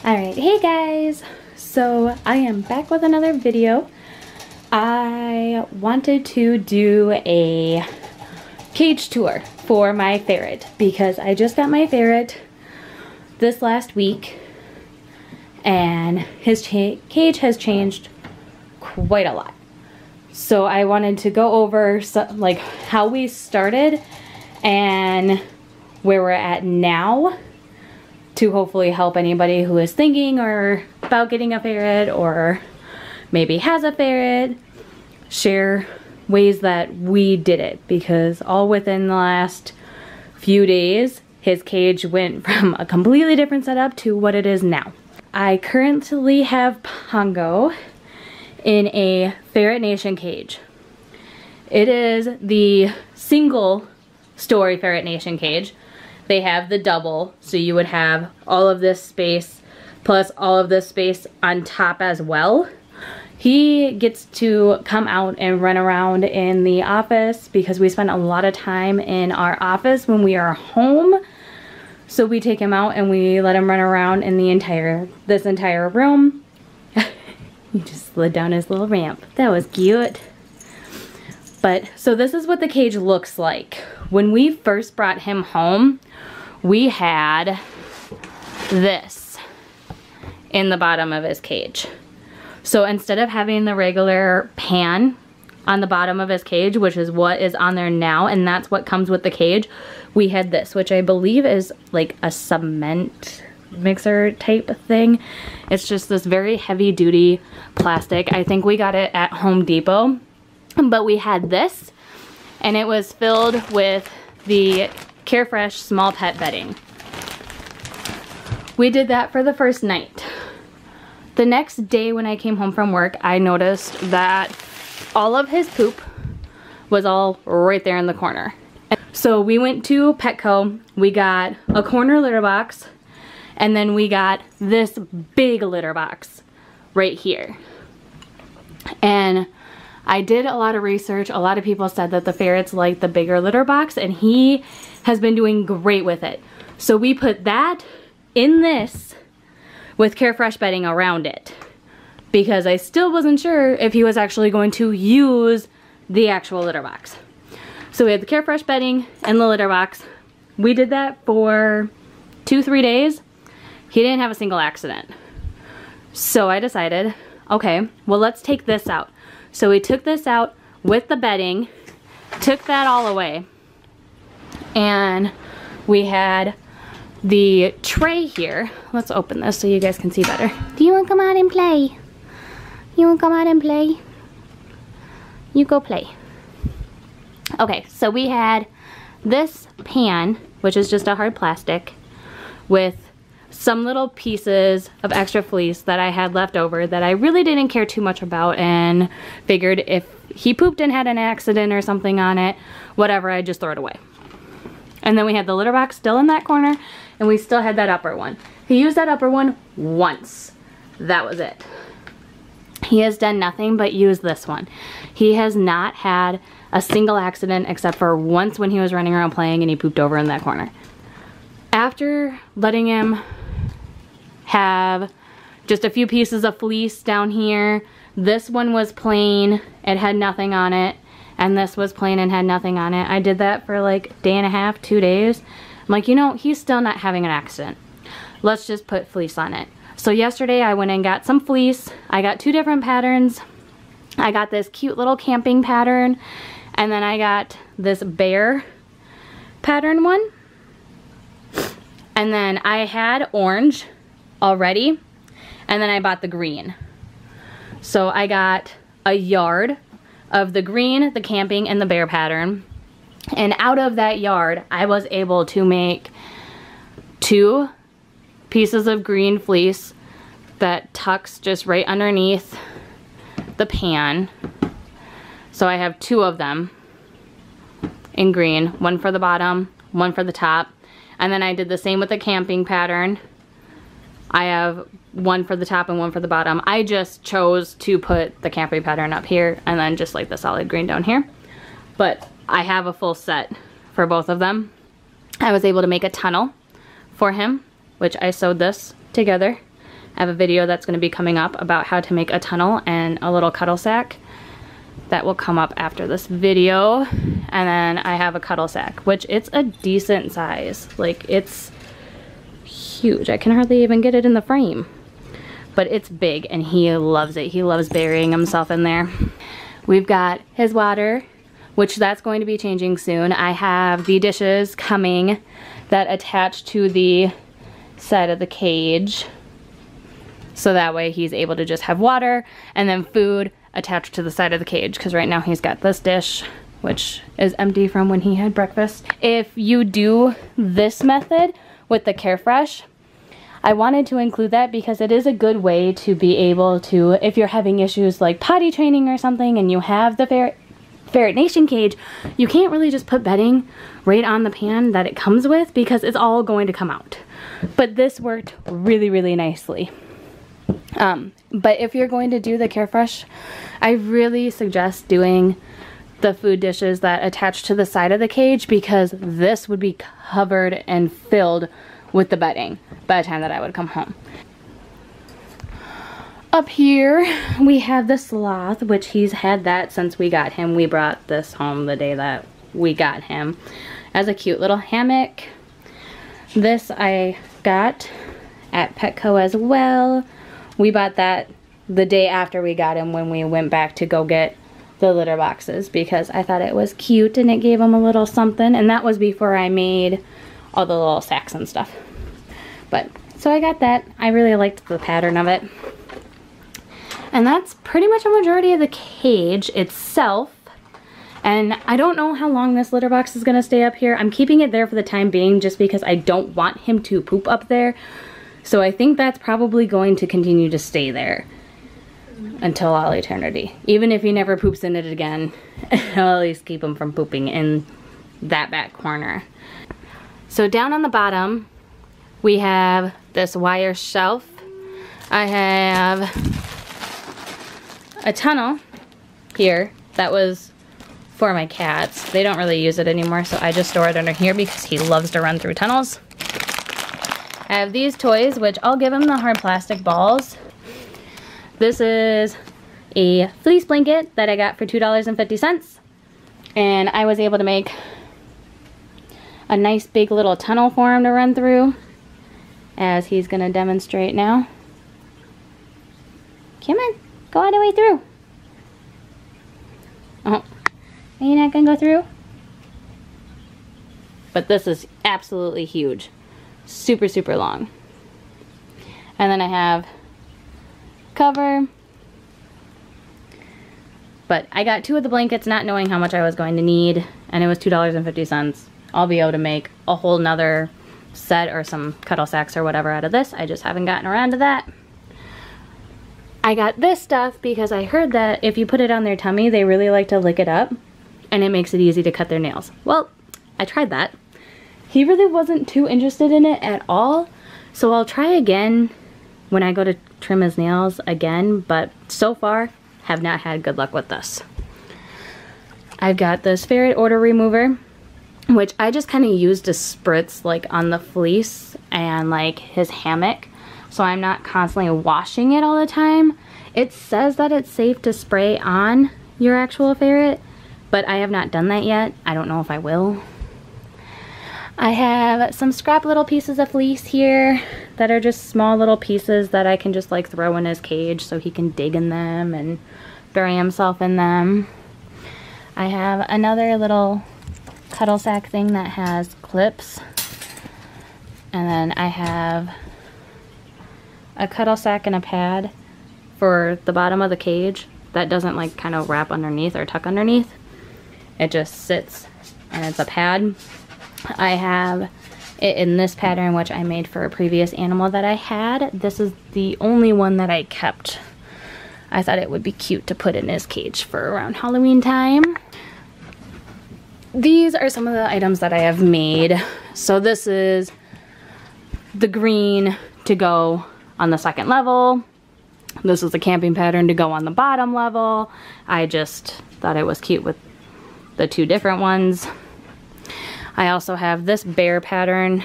Alright, hey guys! So I am back with another video. I wanted to do a cage tour for my ferret because I just got my ferret this last week and his cage has changed quite a lot. So I wanted to go over like how we started and where we're at now, to hopefully help anybody who is thinking or about getting a ferret or maybe has a ferret, share ways that we did it, because all within the last few days his cage went from a completely different setup to what it is now. I currently have Pongo in a Ferret Nation cage. It is the single story Ferret Nation cage. They have the double, so you would have all of this space plus all of this space on top as well. He gets to come out and run around in the office because we spend a lot of time in our office when we are home. So we take him out and we let him run around in this entire room. He just slid down his little ramp. That was cute. But so this is what the cage looks like. When we first brought him home, we had this in the bottom of his cage. So instead of having the regular pan on the bottom of his cage, which is what is on there now, and that's what comes with the cage, we had this, which I believe is like a cement mixer type thing. It's just this very heavy duty plastic. I think we got it at Home Depot, but we had this and it was filled with the Carefresh small pet bedding. We did that for the first night. The next day when I came home from work, I noticed that all of his poop was all right there in the corner. So we went to Petco, we got a corner litter box, and then we got this big litter box right here. And I did a lot of research. A lot of people said that the ferrets like the bigger litter box, and he has been doing great with it. So we put that in this with Carefresh bedding around it, because I still wasn't sure if he was actually going to use the actual litter box. So we had the Carefresh bedding and the litter box. We did that for 2-3 days. He didn't have a single accident. So I decided, okay, well, let's take this out. So we took this out with the bedding, took that all away, and we had the tray here. Let's open this so you guys can see better. Do you want to come out and play? You want to come out and play? You go play. Okay, so we had this pan, which is just a hard plastic, with some little pieces of extra fleece that I had left over that I really didn't care too much about, and figured if he pooped and had an accident or something on it, whatever, I'd just throw it away. And then we had the litter box still in that corner, and we still had that upper one. He used that upper one once. That was it. He has done nothing but use this one. He has not had a single accident except for once when he was running around playing and he pooped over in that corner. After letting him have just a few pieces of fleece down here, this one was plain, it had nothing on it, and this was plain and had nothing on it. I did that for like a day and a half, 2 days. I'm like, you know, he's still not having an accident. Let's just put fleece on it. So yesterday I went and got some fleece. I got 2 different patterns. I got this cute little camping pattern, and then I got this bear pattern one. And then I had orange already, and then I bought the green. So I got a yard of the green, the camping, and the bear pattern. And out of that yard, I was able to make 2 pieces of green fleece that tucks just right underneath the pan. So I have 2 of them in green, one for the bottom, one for the top. And then I did the same with the camping pattern. I have one for the top and one for the bottom. I just chose to put the camping pattern up here and then just like the solid green down here. But I have a full set for both of them. I was able to make a tunnel for him, which I sewed this together I have a video that's going to be coming up about how to make a tunnel and a little cuddle sack. That will come up after this video. And then I have a cuddle sack, which it's a decent size. Like, it's huge. I can hardly even get it in the frame. But it's big and he loves it. He loves burying himself in there. We've got his water, which that's going to be changing soon. I have the dishes coming that attach to the side of the cage. So that way he's able to just have water and then food attached to the side of the cage, because right now he's got this dish, which is empty from when he had breakfast. If you do this method with the Carefresh, I wanted to include that because it is a good way to be able to, if you're having issues like potty training or something and you have the Ferret Nation cage, you can't really just put bedding right on the pan that it comes with because it's all going to come out. But this worked really, really nicely. But if you're going to do the Carefresh, I really suggest doing the food dishes that attach to the side of the cage, because this would be covered and filled with the bedding by the time that I would come home. Up here we have the sloth, which he's had that since we got him. We brought this home the day that we got him as a cute little hammock. This I got at Petco as well. We bought that the day after we got him when we went back to go get the litter boxes, because I thought it was cute and it gave him a little something, and that was before I made all the little sacks and stuff. But so I got that. I really liked the pattern of it. And that's pretty much a majority of the cage itself. And I don't know how long this litter box is going to stay up here. I'm keeping it there for the time being just because I don't want him to poop up there. So I think that's probably going to continue to stay there until all eternity. Even if he never poops in it again, I'll at least keep him from pooping in that back corner. So down on the bottom, we have this wire shelf. I have a tunnel here that was for my cats. They don't really use it anymore, so I just store it under here because he loves to run through tunnels. I have these toys, which I'll give him the hard plastic balls. This is a fleece blanket that I got for $2.50. And I was able to make a nice big little tunnel for him to run through, as he's going to demonstrate now. Come on, go all the way through. Oh, are you not going to go through? But this is absolutely huge. Super, super long. And then I have cover. But I got 2 of the blankets not knowing how much I was going to need, and it was $2.50. I'll be able to make a whole nother set or some cuddle sacks or whatever out of this. I just haven't gotten around to that. I got this stuff because I heard that if you put it on their tummy, they really like to lick it up, and it makes it easy to cut their nails. Well, I tried that. He really wasn't too interested in it at all, so I'll try again when I go to trim his nails again, but so far have not had good luck with this. I've got this ferret odor remover, which I just kind of used to spritz like on the fleece and like his hammock, so I'm not constantly washing it all the time. It says that it's safe to spray on your actual ferret, but I have not done that yet. I don't know if I will. I have some scrap little pieces of fleece here that are just small little pieces that I can just like throw in his cage so he can dig in them and bury himself in them. I have another little cuddle sack thing that has clips. And then I have a cuddle sack and a pad for the bottom of the cage that doesn't like kind of wrap underneath or tuck underneath. It just sits and it's a pad. I have it in this pattern, which I made for a previous animal that I had. This is the only one that I kept. I thought it would be cute to put in his cage for around Halloween time. These are some of the items that I have made. So this is the green to go on the second level. This is the camping pattern to go on the bottom level. I just thought it was cute with the 2 different ones. I also have this bear pattern.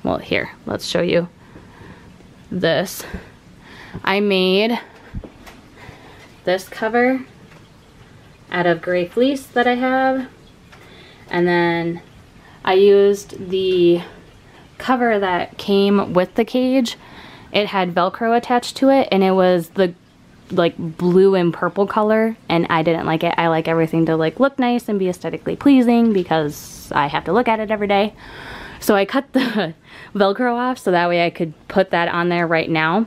Well, here, let's show you this. I made this cover out of gray fleece that I have, and then I used the cover that came with the cage. It had Velcro attached to it, and it was the like blue and purple color, and I didn't like it. I like everything to like look nice and be aesthetically pleasing because I have to look at it every day. So I cut the Velcro off so that way I could put that on there right now.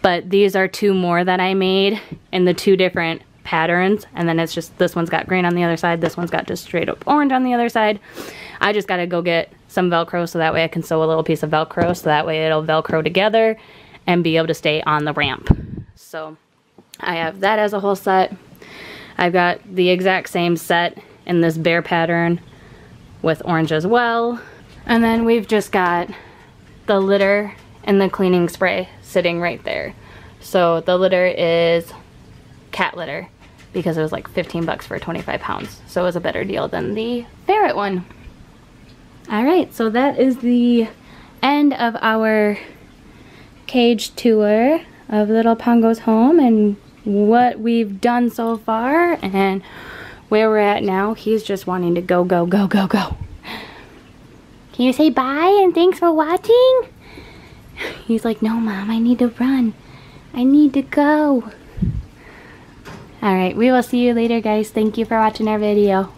But these are 2 more that I made in the 2 different patterns, and then it's just this one's got green on the other side, this one's got just straight up orange on the other side. I just gotta go get some Velcro so that way I can sew a little piece of Velcro so that way it'll Velcro together and be able to stay on the ramp. So I have that as a whole set. I've got the exact same set in this bear pattern with orange as well. And then we've just got the litter and the cleaning spray sitting right there. So the litter is cat litter because it was like 15 bucks for 25 pounds. So it was a better deal than the Ferret one. All right, so that is the end of our cage tour of little Pongo's home and what we've done so far and where we're at now. He's just wanting to go, go, go, go, go. Can you say bye and thanks for watching? He's like, no, Mom, I need to run. I need to go. All right, we will see you later, guys. Thank you for watching our video.